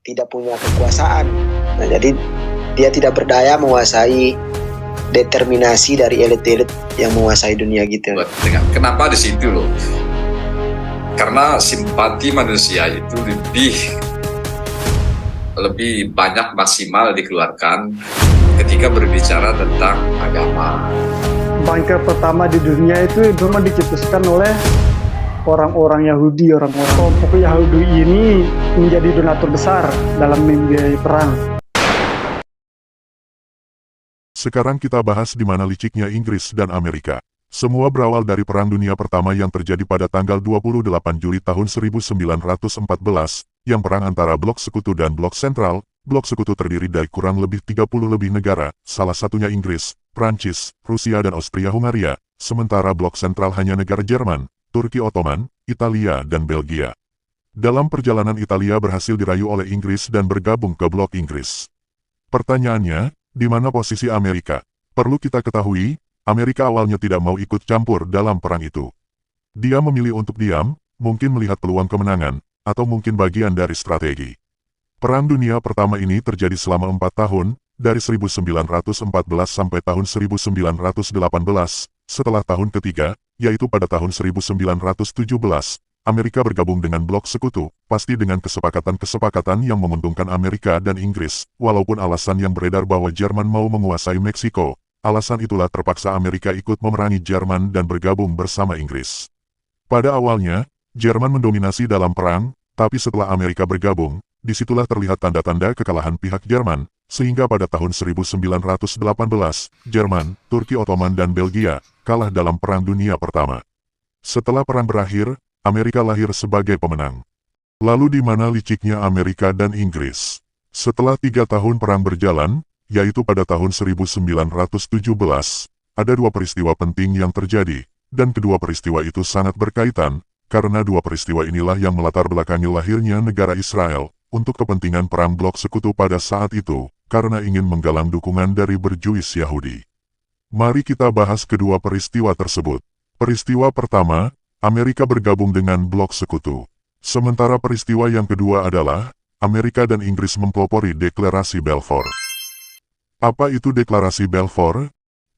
tidak punya kekuasaan. Nah, jadi dia tidak berdaya menguasai determinasi dari elit-elit yang menguasai dunia gitu. Kenapa di situ loh? Karena simpati manusia itu lebih banyak maksimal dikeluarkan ketika berbicara tentang agama. Bangsa pertama di dunia itu memang dicetuskan oleh orang-orang Yahudi, orang-orang kelompok Yahudi ini menjadi donatur besar dalam membiayai perang. Sekarang kita bahas di mana liciknya Inggris dan Amerika. Semua berawal dari Perang Dunia Pertama yang terjadi pada tanggal 28 Juli tahun 1914, yang perang antara Blok Sekutu dan Blok Sentral. Blok Sekutu terdiri dari kurang lebih 30 lebih negara, salah satunya Inggris, Prancis, Rusia dan Austria-Hungaria, sementara Blok Sentral hanya negara Jerman, Turki Ottoman, Italia dan Belgia. Dalam perjalanan Italia berhasil dirayu oleh Inggris dan bergabung ke Blok Inggris. Pertanyaannya, di mana posisi Amerika? Perlu kita ketahui, Amerika awalnya tidak mau ikut campur dalam perang itu. Dia memilih untuk diam, mungkin melihat peluang kemenangan, atau mungkin bagian dari strategi. Perang Dunia Pertama ini terjadi selama 4 tahun, dari 1914 sampai tahun 1918, setelah tahun ketiga, yaitu pada tahun 1917, Amerika bergabung dengan Blok Sekutu, pasti dengan kesepakatan-kesepakatan yang menguntungkan Amerika dan Inggris, walaupun alasan yang beredar bahwa Jerman mau menguasai Meksiko. Alasan itulah terpaksa Amerika ikut memerangi Jerman dan bergabung bersama Inggris. Pada awalnya, Jerman mendominasi dalam perang, tapi setelah Amerika bergabung, disitulah terlihat tanda-tanda kekalahan pihak Jerman, sehingga pada tahun 1918, Jerman, Turki Ottoman dan Belgia kalah dalam Perang Dunia Pertama. Setelah perang berakhir, Amerika lahir sebagai pemenang. Lalu di mana liciknya Amerika dan Inggris? Setelah 3 tahun perang berjalan, yaitu pada tahun 1917, ada 2 peristiwa penting yang terjadi, dan kedua peristiwa itu sangat berkaitan, karena 2 peristiwa inilah yang melatar belakangi lahirnya negara Israel, untuk kepentingan perang Blok Sekutu pada saat itu, karena ingin menggalang dukungan dari berjuis Yahudi. Mari kita bahas kedua peristiwa tersebut. Peristiwa pertama, Amerika bergabung dengan Blok Sekutu. Sementara peristiwa yang kedua adalah, Amerika dan Inggris mempelopori Deklarasi Balfour. Apa itu Deklarasi Balfour?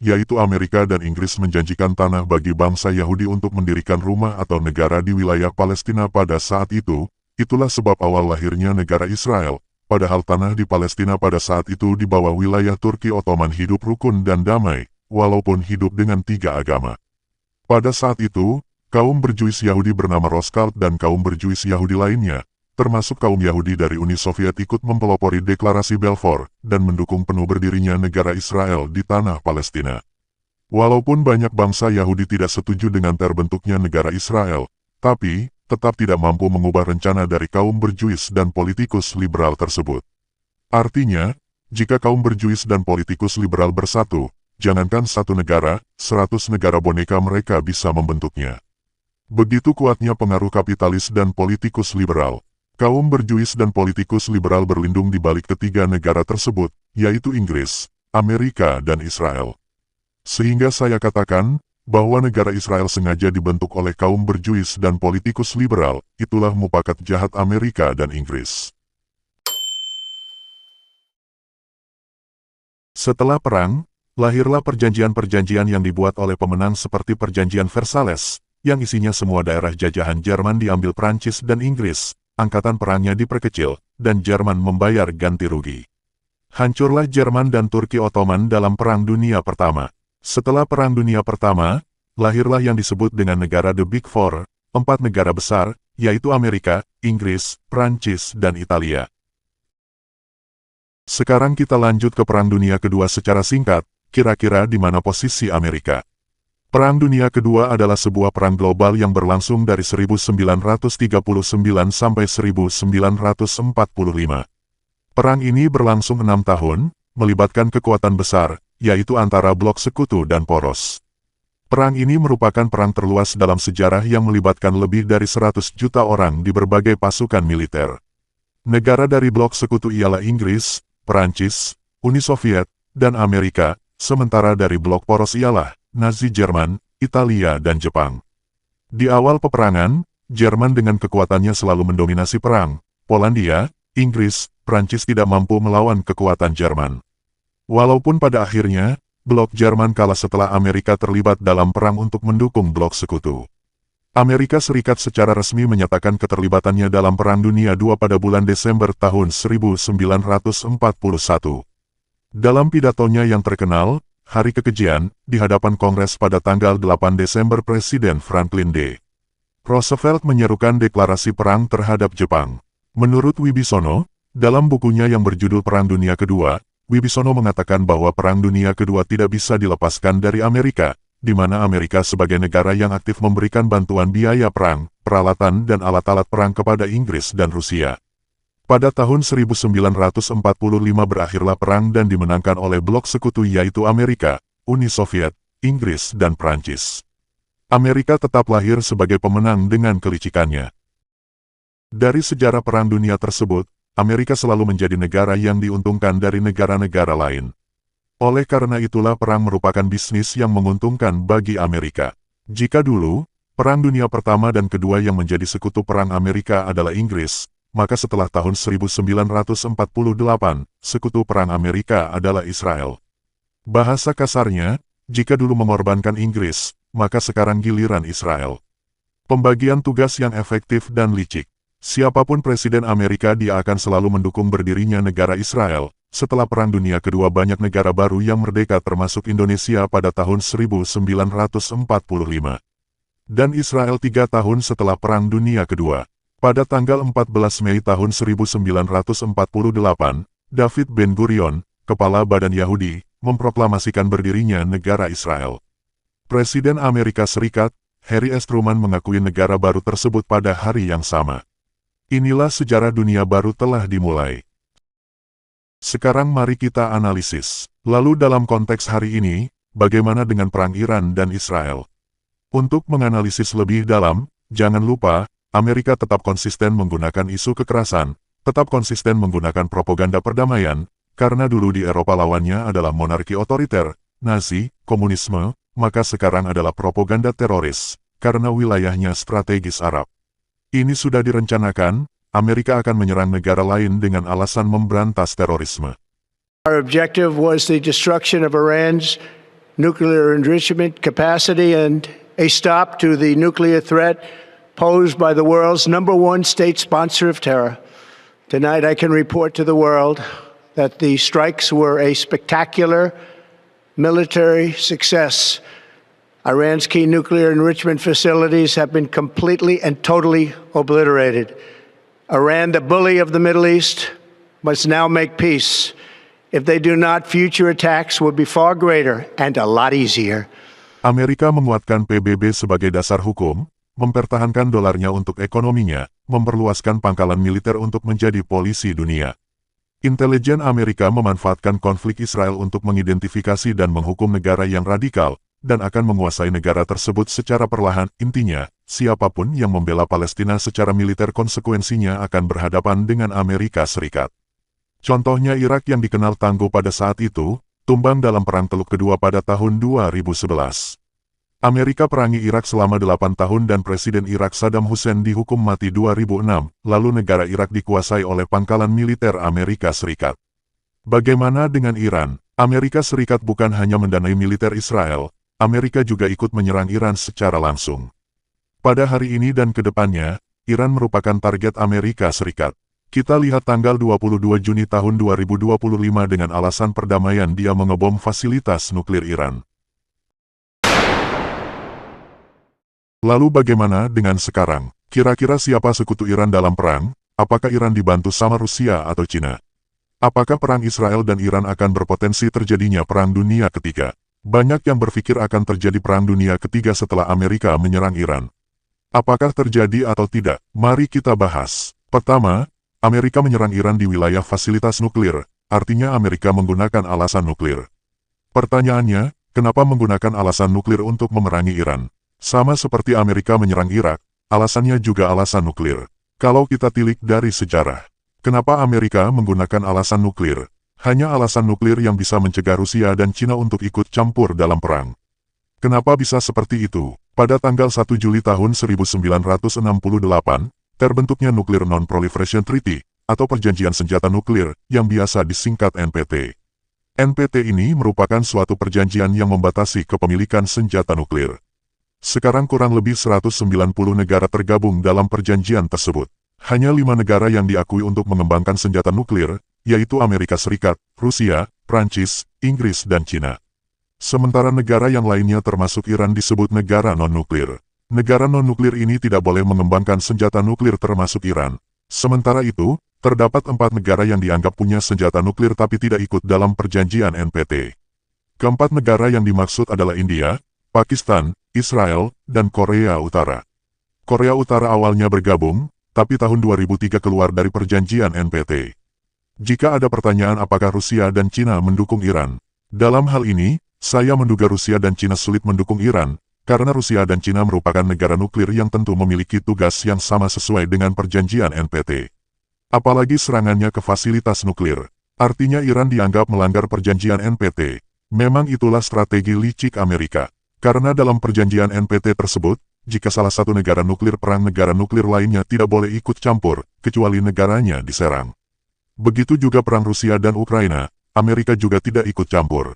Yaitu Amerika dan Inggris menjanjikan tanah bagi bangsa Yahudi untuk mendirikan rumah atau negara di wilayah Palestina pada saat itu. Itulah sebab awal lahirnya negara Israel, padahal tanah di Palestina pada saat itu di bawah wilayah Turki Ottoman hidup rukun dan damai, walaupun hidup dengan 3 agama. Pada saat itu, kaum berjuis Yahudi bernama Rothschild dan kaum berjuis Yahudi lainnya, termasuk kaum Yahudi dari Uni Soviet ikut mempelopori Deklarasi Balfour, dan mendukung penuh berdirinya negara Israel di tanah Palestina. Walaupun banyak bangsa Yahudi tidak setuju dengan terbentuknya negara Israel, tapi tetap tidak mampu mengubah rencana dari kaum berjuis dan politikus liberal tersebut. Artinya, jika kaum berjuis dan politikus liberal bersatu, jangankan 1 negara, 100 negara boneka mereka bisa membentuknya. Begitu kuatnya pengaruh kapitalis dan politikus liberal. Kaum berjuis dan politikus liberal berlindung di balik ketiga negara tersebut, yaitu Inggris, Amerika dan Israel. Sehingga saya katakan, bahwa negara Israel sengaja dibentuk oleh kaum berjuis dan politikus liberal, itulah mufakat jahat Amerika dan Inggris. Setelah perang, lahirlah perjanjian-perjanjian yang dibuat oleh pemenang seperti Perjanjian Versailles, yang isinya semua daerah jajahan Jerman diambil Prancis dan Inggris, angkatan perangnya diperkecil, dan Jerman membayar ganti rugi. Hancurlah Jerman dan Turki Ottoman dalam Perang Dunia Pertama. Setelah Perang Dunia Pertama, lahirlah yang disebut dengan negara The Big Four, 4 negara besar, yaitu Amerika, Inggris, Prancis, dan Italia. Sekarang kita lanjut ke Perang Dunia Kedua secara singkat, kira-kira di mana posisi Amerika. Perang Dunia Kedua adalah sebuah perang global yang berlangsung dari 1939 sampai 1945. Perang ini berlangsung 6 tahun, melibatkan kekuatan besar, yaitu antara Blok Sekutu dan Poros. Perang ini merupakan perang terluas dalam sejarah yang melibatkan lebih dari 100 juta orang di berbagai pasukan militer. Negara dari Blok Sekutu ialah Inggris, Perancis, Uni Soviet, dan Amerika, sementara dari Blok Poros ialah Nazi Jerman, Italia dan Jepang. Di awal peperangan, Jerman dengan kekuatannya selalu mendominasi perang. Polandia, Inggris, Prancis tidak mampu melawan kekuatan Jerman. Walaupun pada akhirnya, blok Jerman kalah setelah Amerika terlibat dalam perang untuk mendukung blok sekutu. Amerika Serikat secara resmi menyatakan keterlibatannya dalam Perang Dunia II pada bulan Desember tahun 1941. Dalam pidatonya yang terkenal, Hari Kekejian, di hadapan Kongres pada tanggal 8 Desember Presiden Franklin D. Roosevelt menyerukan deklarasi perang terhadap Jepang. Menurut Wibisono, dalam bukunya yang berjudul Perang Dunia Kedua, Wibisono mengatakan bahwa Perang Dunia Kedua tidak bisa dilepaskan dari Amerika, di mana Amerika sebagai negara yang aktif memberikan bantuan biaya perang, peralatan dan alat-alat perang kepada Inggris dan Rusia. Pada tahun 1945 berakhirlah perang dan dimenangkan oleh blok sekutu yaitu Amerika, Uni Soviet, Inggris dan Prancis. Amerika tetap lahir sebagai pemenang dengan kelicikannya. Dari sejarah Perang Dunia tersebut, Amerika selalu menjadi negara yang diuntungkan dari negara-negara lain. Oleh karena itulah perang merupakan bisnis yang menguntungkan bagi Amerika. Jika dulu, Perang Dunia Pertama dan Kedua yang menjadi sekutu perang Amerika adalah Inggris, maka setelah tahun 1948, sekutu perang Amerika adalah Israel. Bahasa kasarnya, jika dulu mengorbankan Inggris, maka sekarang giliran Israel. Pembagian tugas yang efektif dan licik. Siapapun presiden Amerika dia akan selalu mendukung berdirinya negara Israel. Setelah Perang Dunia Kedua banyak negara baru yang merdeka termasuk Indonesia pada tahun 1945. Dan Israel 3 tahun setelah Perang Dunia Kedua. Pada tanggal 14 Mei tahun 1948, David Ben-Gurion, kepala Badan Yahudi, memproklamasikan berdirinya negara Israel. Presiden Amerika Serikat, Harry S. Truman mengakui negara baru tersebut pada hari yang sama. Inilah sejarah dunia baru telah dimulai. Sekarang mari kita analisis. Lalu dalam konteks hari ini, bagaimana dengan perang Iran dan Israel? Untuk menganalisis lebih dalam, jangan lupa, Amerika tetap konsisten menggunakan isu kekerasan, tetap konsisten menggunakan propaganda perdamaian, karena dulu di Eropa lawannya adalah monarki otoriter, Nazi, komunisme, maka sekarang adalah propaganda teroris, karena wilayahnya strategis Arab. Ini sudah direncanakan, Amerika akan menyerang negara lain dengan alasan memberantas terorisme. Our objective was the destruction of Iran's nuclear enrichment capacity and a stop to the nuclear threat posed by the world's #1 state sponsor of terror. Tonight I can report to the world that the strikes were a spectacular military success. Iran's key nuclear enrichment facilities have been completely and totally obliterated. Iran, the bully of the Middle East, must now make peace. If they do not, future attacks will be far greater and a lot easier. Amerika menguatkan PBB sebagai dasar hukum, mempertahankan dolarnya untuk ekonominya, memperluaskan pangkalan militer untuk menjadi polisi dunia. Intelijen Amerika memanfaatkan konflik Israel untuk mengidentifikasi dan menghukum negara yang radikal, dan akan menguasai negara tersebut secara perlahan. Intinya, siapapun yang membela Palestina secara militer konsekuensinya akan berhadapan dengan Amerika Serikat. Contohnya Irak yang dikenal tangguh pada saat itu, tumbang dalam Perang Teluk Kedua pada tahun 2011. Amerika perangi Irak selama 8 tahun dan Presiden Irak Saddam Hussein dihukum mati 2006, lalu negara Irak dikuasai oleh pangkalan militer Amerika Serikat. Bagaimana dengan Iran? Amerika Serikat bukan hanya mendanai militer Israel, Amerika juga ikut menyerang Iran secara langsung. Pada hari ini dan ke depannya, Iran merupakan target Amerika Serikat. Kita lihat tanggal 22 Juni tahun 2025 dengan alasan perdamaian dia mengebom fasilitas nuklir Iran. Lalu bagaimana dengan sekarang? Kira-kira siapa sekutu Iran dalam perang? Apakah Iran dibantu sama Rusia atau Cina? Apakah perang Israel dan Iran akan berpotensi terjadinya Perang Dunia Ketiga? Banyak yang berpikir akan terjadi Perang Dunia Ketiga setelah Amerika menyerang Iran. Apakah terjadi atau tidak? Mari kita bahas. Pertama, Amerika menyerang Iran di wilayah fasilitas nuklir, artinya Amerika menggunakan alasan nuklir. Pertanyaannya, kenapa menggunakan alasan nuklir untuk memerangi Iran? Sama seperti Amerika menyerang Irak, alasannya juga alasan nuklir. Kalau kita tilik dari sejarah, kenapa Amerika menggunakan alasan nuklir? Hanya alasan nuklir yang bisa mencegah Rusia dan Cina untuk ikut campur dalam perang. Kenapa bisa seperti itu? Pada tanggal 1 Juli tahun 1968, terbentuknya Nuclear Non-Proliferation Treaty, atau Perjanjian Senjata Nuklir, yang biasa disingkat NPT. NPT ini merupakan suatu perjanjian yang membatasi kepemilikan senjata nuklir. Sekarang kurang lebih 190 negara tergabung dalam perjanjian tersebut. Hanya 5 negara yang diakui untuk mengembangkan senjata nuklir, yaitu Amerika Serikat, Rusia, Prancis, Inggris, dan Cina. Sementara negara yang lainnya termasuk Iran disebut negara non-nuklir. Negara non-nuklir ini tidak boleh mengembangkan senjata nuklir termasuk Iran. Sementara itu, terdapat 4 negara yang dianggap punya senjata nuklir tapi tidak ikut dalam perjanjian NPT. Keempat negara yang dimaksud adalah India, Pakistan, Israel, dan Korea Utara. Korea Utara awalnya bergabung, tapi tahun 2003 keluar dari perjanjian NPT. Jika ada pertanyaan apakah Rusia dan Cina mendukung Iran, dalam hal ini, saya menduga Rusia dan Cina sulit mendukung Iran, karena Rusia dan Cina merupakan negara nuklir yang tentu memiliki tugas yang sama sesuai dengan perjanjian NPT. Apalagi serangannya ke fasilitas nuklir. Artinya Iran dianggap melanggar perjanjian NPT. Memang itulah strategi licik Amerika. Karena dalam perjanjian NPT tersebut, jika salah satu negara nuklir perang negara nuklir lainnya tidak boleh ikut campur, kecuali negaranya diserang. Begitu juga perang Rusia dan Ukraina, Amerika juga tidak ikut campur.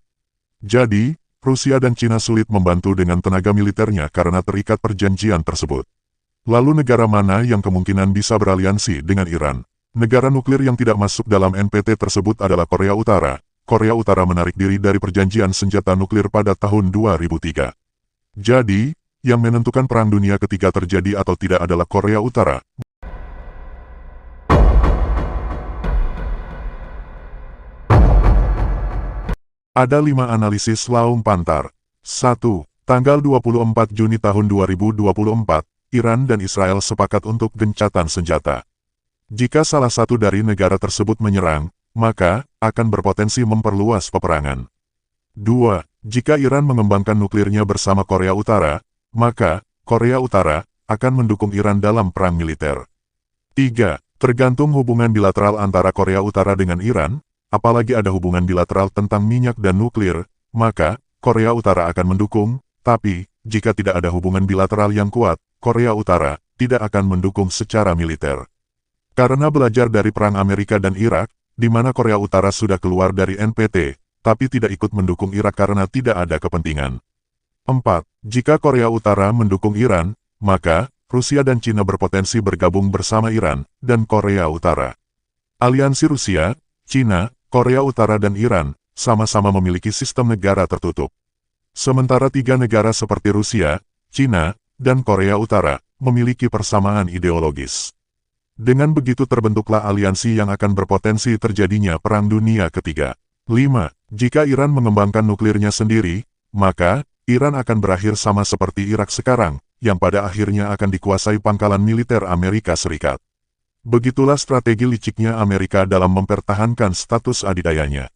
Jadi, Rusia dan Cina sulit membantu dengan tenaga militernya karena terikat perjanjian tersebut. Lalu negara mana yang kemungkinan bisa beraliansi dengan Iran? Negara nuklir yang tidak masuk dalam NPT tersebut adalah Korea Utara. Korea Utara menarik diri dari perjanjian senjata nuklir pada tahun 2003. Jadi, yang menentukan Perang Dunia Ketiga terjadi atau tidak adalah Korea Utara. Ada 5 analisis Laum Pantar. 1. Tanggal 24 Juni tahun 2024, Iran dan Israel sepakat untuk gencatan senjata. Jika salah satu dari negara tersebut menyerang, maka akan berpotensi memperluas peperangan. 2. Jika Iran mengembangkan nuklirnya bersama Korea Utara, maka Korea Utara akan mendukung Iran dalam perang militer. 3. Tergantung hubungan bilateral antara Korea Utara dengan Iran, apalagi ada hubungan bilateral tentang minyak dan nuklir, maka Korea Utara akan mendukung, tapi jika tidak ada hubungan bilateral yang kuat, Korea Utara tidak akan mendukung secara militer. Karena belajar dari perang Amerika dan Irak, di mana Korea Utara sudah keluar dari NPT, tapi tidak ikut mendukung Irak karena tidak ada kepentingan. 4. Jika Korea Utara mendukung Iran, maka Rusia dan Cina berpotensi bergabung bersama Iran dan Korea Utara. Aliansi Rusia, Cina, Korea Utara dan Iran sama-sama memiliki sistem negara tertutup. Sementara 3 negara seperti Rusia, Cina, dan Korea Utara memiliki persamaan ideologis. Dengan begitu terbentuklah aliansi yang akan berpotensi terjadinya Perang Dunia Ketiga. 5. Jika Iran mengembangkan nuklirnya sendiri, maka Iran akan berakhir sama seperti Irak sekarang, yang pada akhirnya akan dikuasai pangkalan militer Amerika Serikat. Begitulah strategi liciknya Amerika dalam mempertahankan status adidayanya.